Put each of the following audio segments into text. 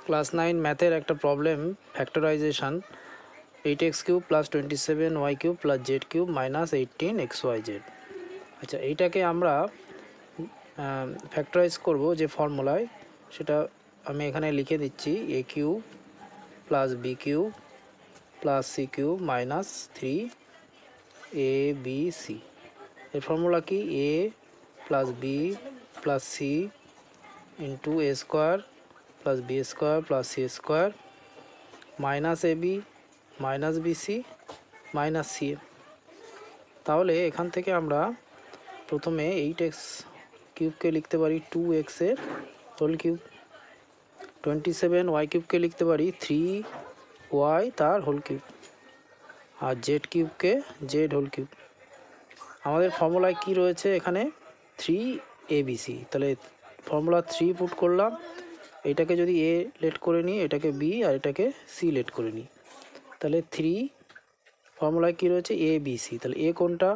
Class 9 ম্যাথের একটা problem, factorisation 8x³ + 27y³ + z³ - 18xyz। আচ্ছা, এইটাকে আমরা ফ্যাক্টরাইজ করব যে ফর্মুলায়, সেটা আমি এখানে লিখে দিচ্ছি। a³ + b³ + c³ - 3abc। এর ফর্মুলা কি? a + b + c * a² + b² + c² - ab - bc - ca। তাহলে এখান থেকে আমরা প্রথমে 8x³ লিখতে পারি 2x এর হোল কিউব, 27y³ লিখতে পারি 3y তার হোল কিউব, আর z³ z হোল কিউব। আমাদের ফর্মুলায় কি রয়েছে এখানে? 3abc। তাহলে ফর্মুলা 3 পুট করলাম। এটাকে যদি a লেট করে নিই, এটাকে b আর এটাকে c লেট করে নিই, তাহলে 3 ফর্মুলায় কি রয়েছে? abc। তাহলে a কোনটা?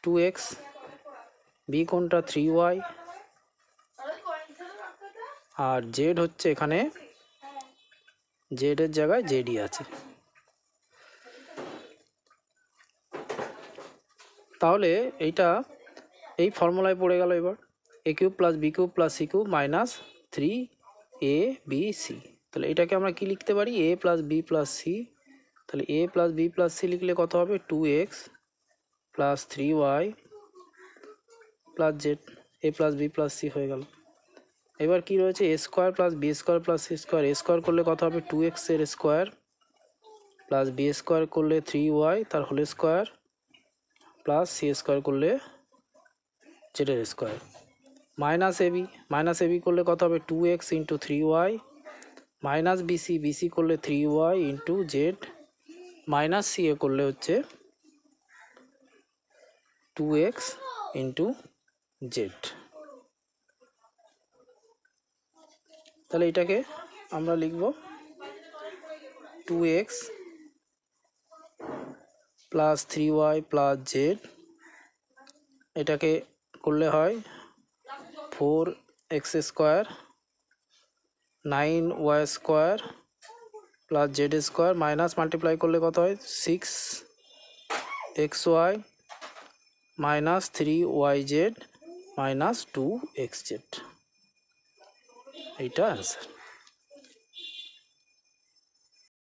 2x, b কোনটা? 3y, আর z হচ্ছে এখানে z এর জায়গায় zই আছে। তাহলে এইটা এই ফর্মুলায় পড়ে গেল। এবার a³ + b³ + c³ - 3abc। তাহলে এটাকে আমরা কি লিখতে পারি? a + b + c। তাহলে a + b + c লিখলে কত হবে? 2x + 3y + z। a + b + c হয়ে গেল। এবার কি রয়েছে? a² + b² + c²। a² করলে কত হবে? 2x এর স্কোয়ার + b² করলে 3y তার হোল স্কোয়ার প্লাস c² করলে z এর স্কোয়ার - ab করলে কত হবে? 2x × 3y - bc করলে 3y × z ca করলে হচ্ছে 2x × z। তাহলে এটাকে আমরা লিখব 2x + 3y + z। এটাকে করলে হয় 4x² 9y² + z² minus multiply করলে কত হয়? 6xy - 3yz - 2xz। এইটা অ্যান্সার।